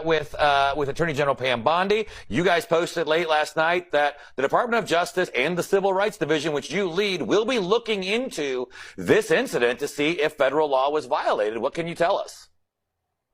that with Attorney General Pam Bondi. You guys posted late last night that the Department of Justice and the Civil Rights Division, which you lead, will be looking into this incident to see if federal law was violated. What can you tell us?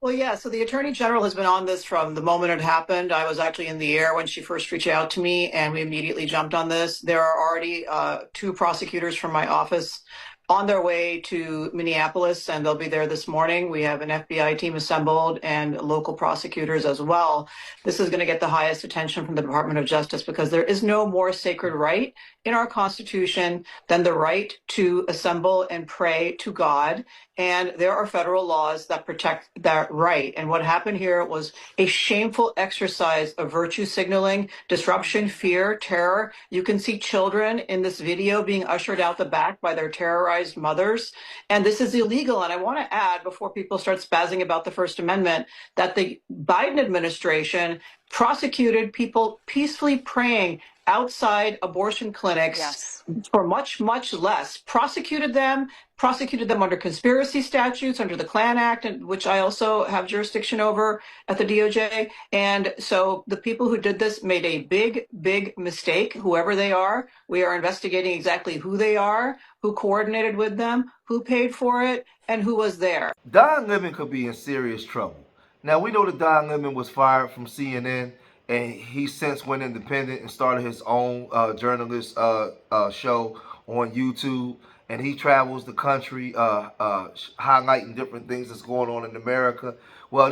Well, yeah, so the Attorney General has been on this from the moment it happened. I was actually in the air when she first reached out to me, and we immediately jumped on this. There are already 2 prosecutors from my office on their way to Minneapolis, and they'll be there this morning. We have an FBI team assembled and local prosecutors as well. This is going to get the highest attention from the Department of Justice because there is no more sacred right in our Constitution than the right to assemble and pray to God. And there are federal laws that protect that right. And what happened here was a shameful exercise of virtue signaling, disruption, fear, terror. You can see children in this video being ushered out the back by their terrorized mothers. And this is illegal. And I want to add, before people start spazzing about the First Amendment, that the Biden administration prosecuted people peacefully praying outside abortion clinics for much, much less. Prosecuted them under conspiracy statutes, under the Klan Act, which I also have jurisdiction over at the DOJ. And so the people who did this made a big, big mistake, whoever they are. We are investigating exactly who they are, who coordinated with them, who paid for it, and who was there. Don Lemon could be in serious trouble. Now, we know that Don Lemon was fired from CNN, and he since went independent and started his own journalist show on YouTube. And he travels the country highlighting different things that's going on in America. Well,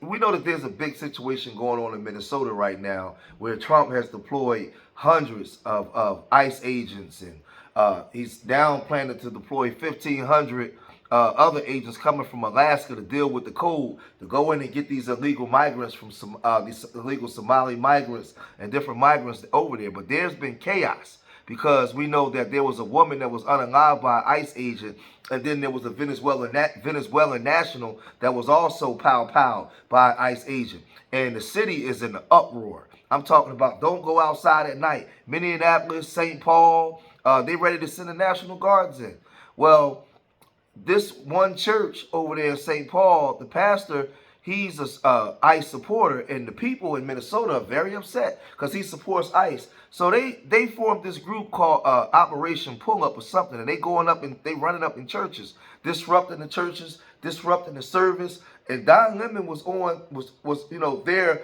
we know that there's a big situation going on in Minnesota right now where Trump has deployed hundreds of ICE agents, and he's now planning to deploy 1,500 other agents coming from Alaska to deal with the code, to go in and get these illegal migrants from these illegal Somali migrants and different migrants over there. But there's been chaos because we know that there was a woman that was unalived by an ICE agent, and then there was a Venezuelan national that was also pow by an ICE agent. And the city is in an uproar. I'm talking about don't go outside at night. Minneapolis, St. Paul, they ready to send the National Guards in. Well, this one church over there in St. Paul, the pastor, he's a ICE supporter, and the people in Minnesota are very upset because he supports ICE. So they formed this group called Operation Pull Up or something, and they running up in churches, disrupting the churches, disrupting the service. And Don Lemon was there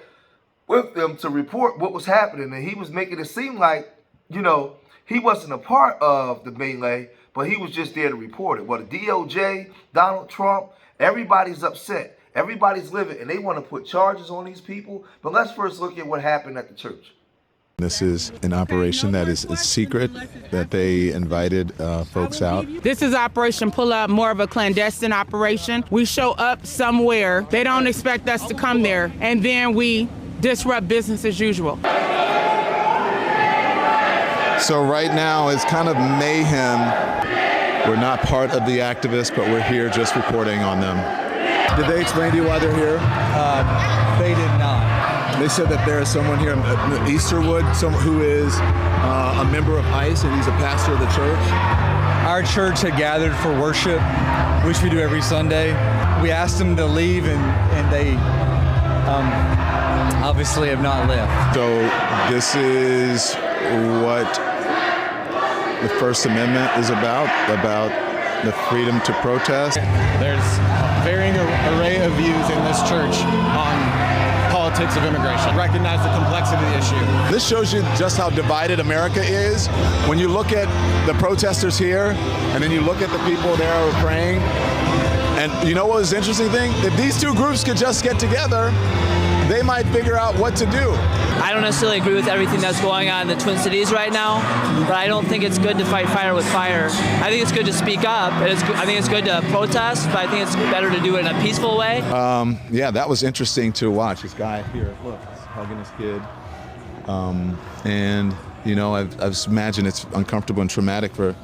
with them to report what was happening, and he was making it seem like he wasn't a part of the melee, but he was just there to report it. Well, the DOJ, Donald Trump, everybody's upset. Everybody's livid, and they want to put charges on these people. But let's first look at what happened at the church. This is an operation that is secret, that they invited folks out. This is Operation Pull Up, more of a clandestine operation. We show up somewhere. They don't expect us to come there, and then we disrupt business as usual. So right now it's kind of mayhem. We're not part of the activists, but we're here just reporting on them. Did they explain to you why they're here? They did not. They said that there is someone here in Easterwood, who is a member of ICE, and he's a pastor of the church. Our church had gathered for worship, which we do every Sunday. We asked them to leave, and they obviously have not left. So this is what the First Amendment is about the freedom to protest. There's a varying array of views in this church on politics of immigration. Recognize the complexity of the issue. This shows you just how divided America is. When you look at the protesters here, and then you look at the people there who are praying, and you know what was the interesting thing? If these two groups could just get together, they might figure out what to do. I don't necessarily agree with everything that's going on in the Twin Cities right now, but I don't think it's good to fight fire with fire. I think it's good to speak up. I think it's good to protest, but I think it's better to do it in a peaceful way. Yeah, that was interesting to watch. This guy here, look, he's hugging his kid. And, I imagine it's uncomfortable and traumatic for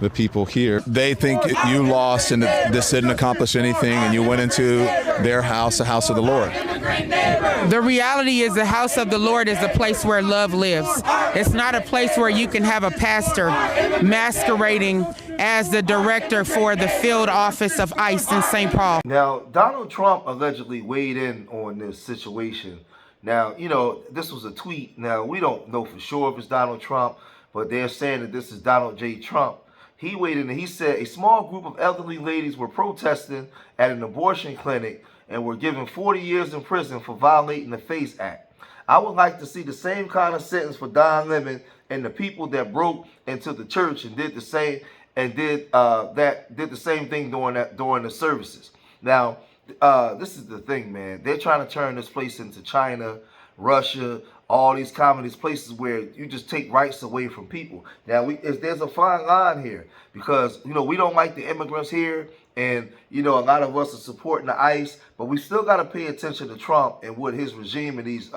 the people here. They think you lost and this didn't accomplish anything, and you went into their house, the house of the Lord. The reality is the house of the Lord is a place where love lives. It's not a place where you can have a pastor masquerading as the director for the field office of ICE in St. Paul. Now, Donald Trump allegedly weighed in on this situation. Now, you know, this was a tweet. Now, we don't know for sure if it's Donald Trump, but they're saying that this is Donald J. Trump. He weighed in and he said a small group of elderly ladies were protesting at an abortion clinic and were given 40 years in prison for violating the FACE Act. I would like to see the same kind of sentence for Don Lemon and the people that broke into the church and did the same thing during the services. Now, this is the thing, man. They're trying to turn this place into China, Russia, all these communist places where you just take rights away from people. Now, there's a fine line here because, you know, we don't like the immigrants here. And, you know, a lot of us are supporting the ICE, but we still got to pay attention to Trump and what his regime and these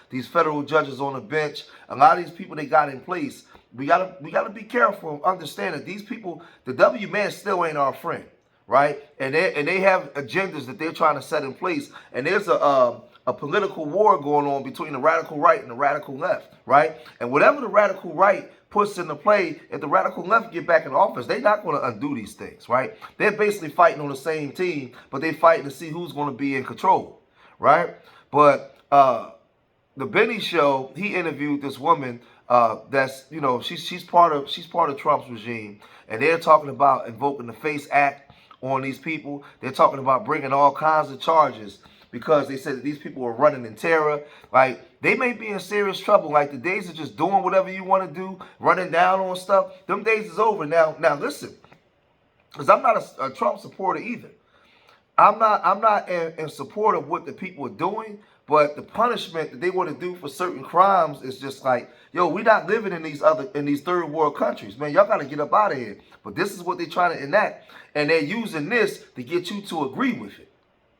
these federal judges on the bench, a lot of these people they got in place. We gotta be careful and understand that these people, the W man still ain't our friend, right? And they have agendas that they're trying to set in place. And there's a political war going on between the radical right and the radical left, right? And whatever the radical right puts into play, if the radical left get back in office, they're not going to undo these things, right? They're basically fighting on the same team, but they're fighting to see who's going to be in control, right? But the Benny Show, he interviewed this woman that's, you know, she's part of Trump's regime, and they're talking about invoking the FACE Act on these people. They're talking about bringing all kinds of charges because they said that these people were running in terror. Like, they may be in serious trouble. Like, the days of just doing whatever you want to do, running down on stuff, them days is over. Now listen, because I'm not a Trump supporter either. I'm not in support of what the people are doing, but the punishment that they want to do for certain crimes is just like, yo, we're not living in these third world countries, man. Y'all got to get up out of here. But this is what they're trying to enact, and they're using this to get you to agree with it.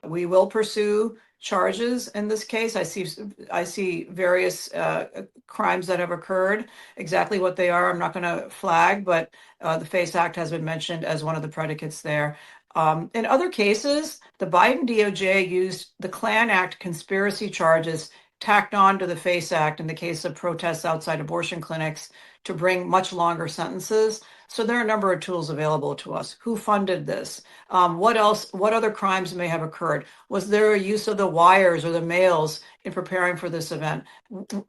We will pursue charges in this case. I see various crimes that have occurred. Exactly what they are, I'm not going to flag, but the FACE Act has been mentioned as one of the predicates there. In other cases, the Biden DOJ used the Klan Act conspiracy charges tacked on to the FACE Act in the case of protests outside abortion clinics to bring much longer sentences. So there are a number of tools available to us. Who funded this? What else? What other crimes may have occurred? Was there a use of the wires or the mails in preparing for this event?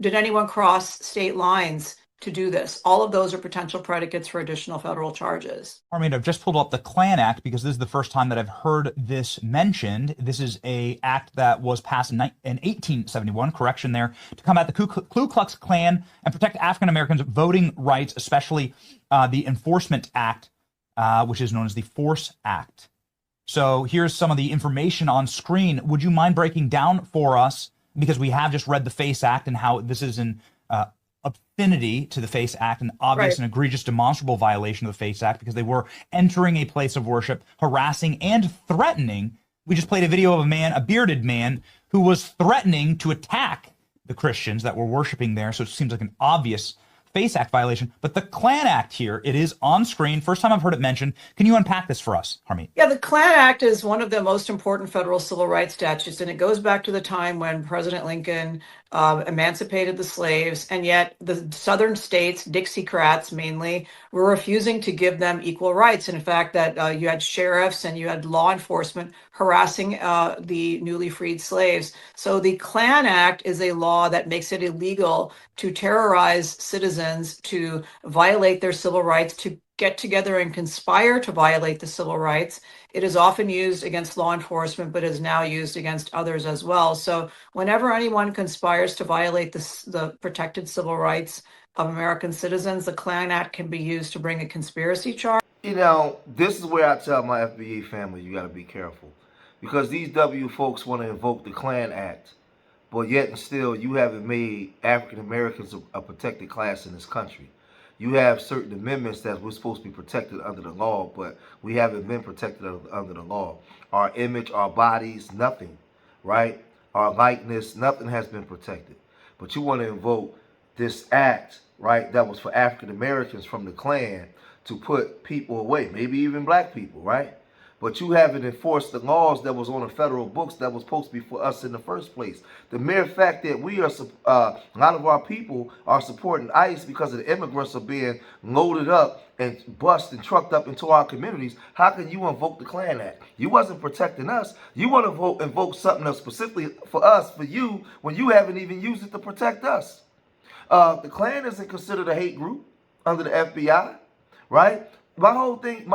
Did anyone cross state lines to do this? All of those are potential predicates for additional federal charges. Armin, I've just pulled up the Klan Act because this is the first time that I've heard this mentioned. This is an act that was passed in 1871, correction there, to combat the Ku Klux Klan and protect African Americans' voting rights, especially the Enforcement Act, which is known as the Force Act. So here's some of the information on screen. Would you mind breaking down for us, because we have just read the FACE Act and how this is an affinity to the FACE Act, an obvious and egregious demonstrable violation of the FACE Act because they were entering a place of worship, harassing and threatening. We just played a video of a bearded man, who was threatening to attack the Christians that were worshiping there. So it seems like an obvious FACE Act violation. But the Klan Act here, it is on screen. First time I've heard it mentioned. Can you unpack this for us, Harmeet? Yeah, the Klan Act is one of the most important federal civil rights statutes, and it goes back to the time when President Lincoln emancipated the slaves, and yet the southern states, Dixiecrats mainly, were refusing to give them equal rights. And in fact, that you had sheriffs and you had law enforcement harassing the newly freed slaves. So the Klan Act is a law that makes it illegal to terrorize citizens, to violate their civil rights, to get together and conspire to violate the civil rights. It is often used against law enforcement, but is now used against others as well. So whenever anyone conspires to violate the protected civil rights of American citizens, the Klan Act can be used to bring a conspiracy charge. You know, this is where I tell my FBA family, you got to be careful. Because these W folks want to invoke the Klan Act, but yet and still you haven't made African Americans a protected class in this country. You have certain amendments that we're supposed to be protected under the law, but we haven't been protected under the law. Our image, our bodies, nothing, right? Our likeness, nothing has been protected. But you want to invoke this act, right, that was for African Americans from the Klan to put people away, maybe even black people, right? But you haven't enforced the laws that was on the federal books that was supposed to be for us in the first place. The mere fact that we are, a lot of our people are supporting ICE because of the immigrants are being loaded up and bussed and trucked up into our communities. How can you invoke the Klan Act? You wasn't protecting us. You want to invoke something else specifically for us, for you, when you haven't even used it to protect us. The Klan isn't considered a hate group under the FBI, right? My whole thing,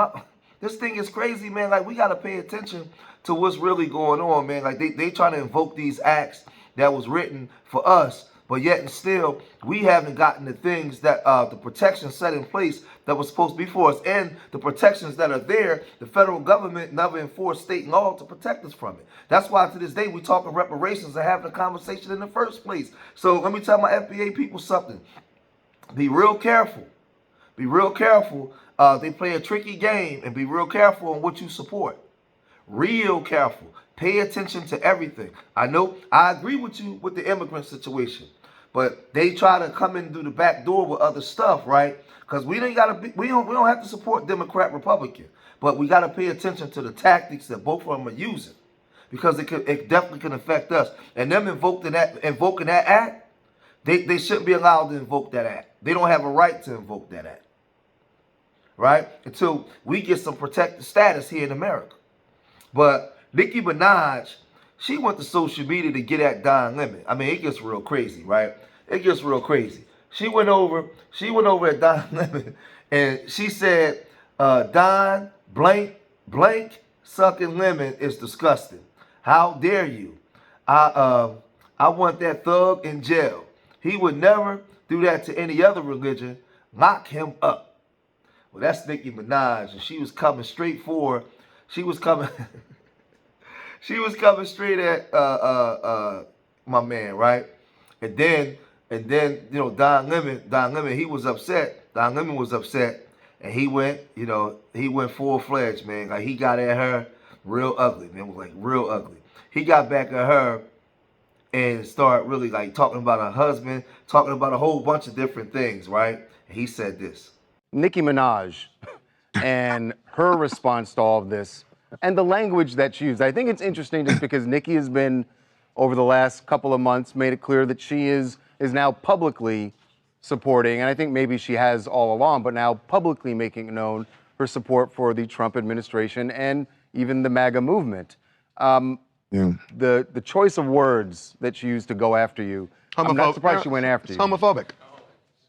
this thing is crazy, man. Like, we got to pay attention to what's really going on, man. Like, they trying to invoke these acts that was written for us, but yet and still, we haven't gotten the things that, the protections set in place that was supposed to be for us. And the protections that are there, the federal government never enforced state law to protect us from it. That's why to this day, we talking reparations and having a conversation in the first place. So let me tell my FBA people something. Be real careful. Be real careful. They play a tricky game, and be real careful on what you support. Real careful. Pay attention to everything. I know I agree with you with the immigrant situation, but they try to come in through the back door with other stuff, right? Because we don't have to support Democrat, Republican, but we got to pay attention to the tactics that both of them are using, because it definitely can affect us. And them invoking that act, they shouldn't be allowed to invoke that act. They don't have a right to invoke that act, right? Until we get some protected status here in America. But Nicki Minaj, she went to social media to get at Don Lemon. I mean, it gets real crazy, right? It gets real crazy. She went over at Don Lemon and she said, Don blank sucking lemon is disgusting. How dare you? I want that thug in jail. He would never do that to any other religion. Lock him up. Well, that's Nicki Minaj, and she was coming straight for. She was coming. She was coming straight at my man, right? And then you know, Don Lemon, he was upset. Don Lemon was upset, and he went full-fledged, man. Like, he got at her real ugly, man. It was like real ugly. He got back at her and started really like talking about her husband, talking about a whole bunch of different things, right? And he said this. Nicki Minaj and her response to all of this and the language that she used. I think it's interesting just because Nicki has been, over the last couple of months, made it clear that she is now publicly supporting, and I think maybe she has all along, but now publicly making known her support for the Trump administration and even the MAGA movement. The choice of words that she used to go after you, I'm not surprised she went after you. Homophobic.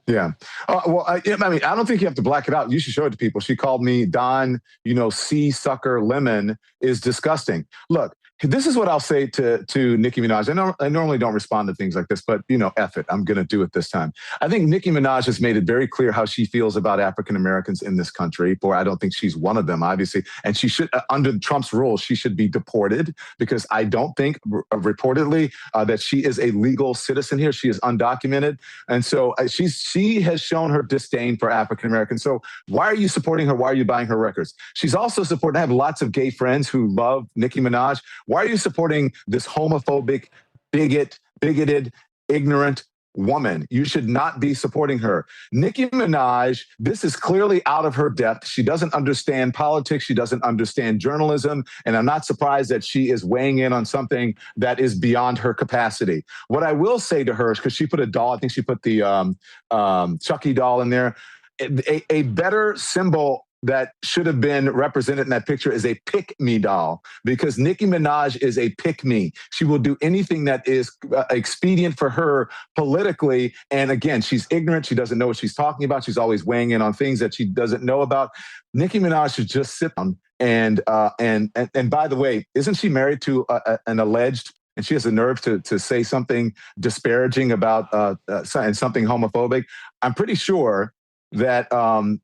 Yeah. Well, I mean, I don't think you have to black it out. You should show it to people. She called me Don, C sucker lemon is disgusting. Look, this is what I'll say to Nicki Minaj. I normally don't respond to things like this, but, F it. I'm going to do it this time. I think Nicki Minaj has made it very clear how she feels about African Americans in this country. I don't think she's one of them, obviously. And she should, under Trump's rules, she should be deported, because I don't think, reportedly, that she is a legal citizen here. She is undocumented. And so she has shown her disdain for African Americans. So why are you supporting her? Why are you buying her records? She's also supporting, I have lots of gay friends who love Nicki Minaj. Why are you supporting this homophobic, bigoted, ignorant woman? You should not be supporting her. Nicki Minaj, this is clearly out of her depth. She doesn't understand politics. She doesn't understand journalism. And I'm not surprised that she is weighing in on something that is beyond her capacity. What I will say to her is, because she put a doll, I think she put the Chucky doll in there, a better symbol that should have been represented in that picture is a pick-me doll, because Nicki Minaj is a pick-me. She will do anything that is expedient for her politically. And again, she's ignorant. She doesn't know what she's talking about. She's always weighing in on things that she doesn't know about. Nicki Minaj should just sit down. And by the way, isn't she married to an alleged, and she has the nerve to say something disparaging about and something homophobic? I'm pretty sure that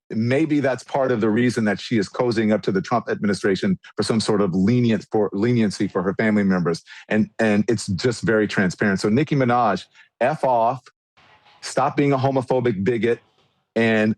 maybe that's part of the reason that she is cozying up to the Trump administration for some sort of leniency for her family members. And it's just very transparent. So Nicki Minaj, F off, stop being a homophobic bigot, and,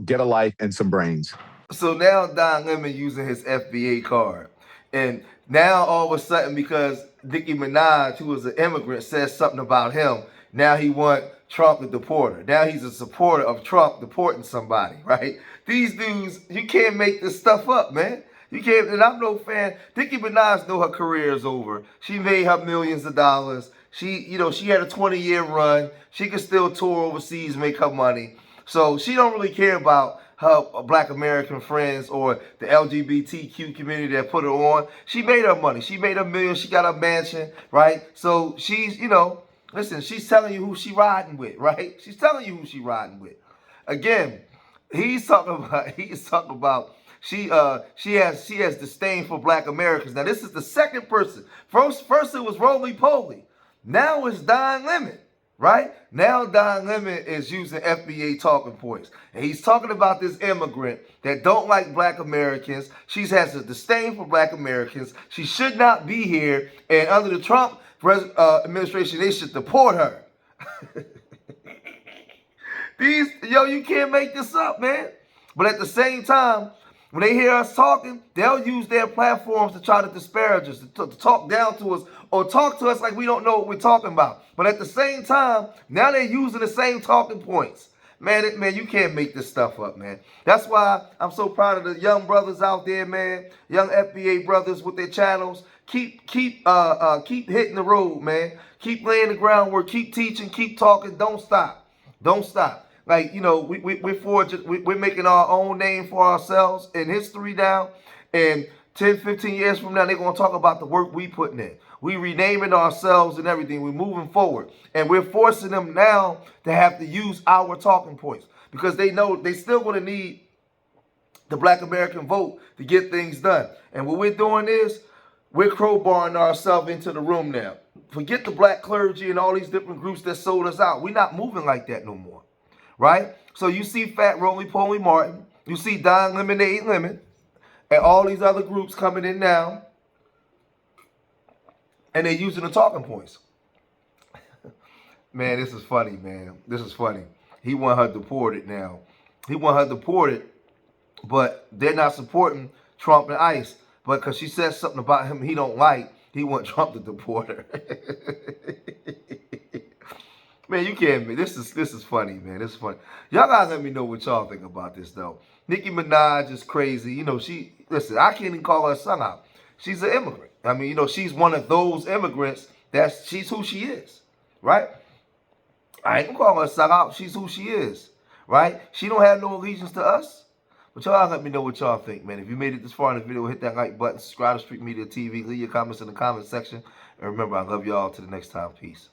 get a life and some brains. So now Don Lemon using his FBA card. And now all of a sudden, because Nicki Minaj, who was an immigrant, says something about him, Now he want Trump to deport her. Now he's a supporter of Trump deporting somebody, right? These dudes, you can't make this stuff up, man. You can't, and I'm no fan. Nicki Minaj know her career is over. She made her millions of dollars. She had a 20-year run. She can still tour overseas, make her money. So she don't really care about her Black American friends or the LGBTQ community that put her on. She made her money. She made her millions. She got a mansion, right? So she's, listen, she's telling you who she riding with, right? She's telling you who she riding with. Again, he's talking about she has disdain for Black Americans. Now this is the second person. First it was Roly Poly. Now it's Don Lemon. Right? Now Don Lemon is using FBA talking points. And he's talking about this immigrant that don't like Black Americans. She has a disdain for Black Americans. She should not be here. And under the Trump administration, they should deport her. You can't make this up, man. But at the same time, when they hear us talking, they'll use their platforms to try to disparage us, to talk down to us, or talk to us like we don't know what we're talking about. But at the same time, now they're using the same talking points. Man, you can't make this stuff up, man. That's why I'm so proud of the young brothers out there, man. Young FBA brothers with their channels. Keep hitting the road, man. Keep laying the groundwork. Keep teaching. Keep talking. Don't stop. Don't stop. Like, we're making our own name for ourselves in history now. And 10, 15 years from now, they're going to talk about the work we putting in. We renaming ourselves and everything. We're moving forward. And we're forcing them now to have to use our talking points. Because they know they still going to need the Black American vote to get things done. And what we're doing is, we're crowbarring ourselves into the room now. Forget the black clergy and all these different groups that sold us out. We're not moving like that no more. Right? So you see Fat Roly Poly Martin, you see Don Lemonade Lemon, and all these other groups coming in now, and they're using the talking points. Man, this is funny, man. This is funny. He want her deported now. He want her deported, but they're not supporting Trump and ICE. But because she said something about him he don't like, he want Trump to deport her. Man, you can't. This is funny, man. This is funny. Y'all gotta let me know what y'all think about this, though. Nicki Minaj is crazy. Listen, I can't even call her son out. She's an immigrant. I mean, she's one of those immigrants. She's who she is, right? I ain't gonna call her son out. She's who she is, right? She don't have no allegiance to us. But y'all let me know what y'all think, man. If you made it this far in the video, hit that like button, subscribe to Street Media TV, leave your comments in the comment section. And remember, I love y'all. Till the next time. Peace.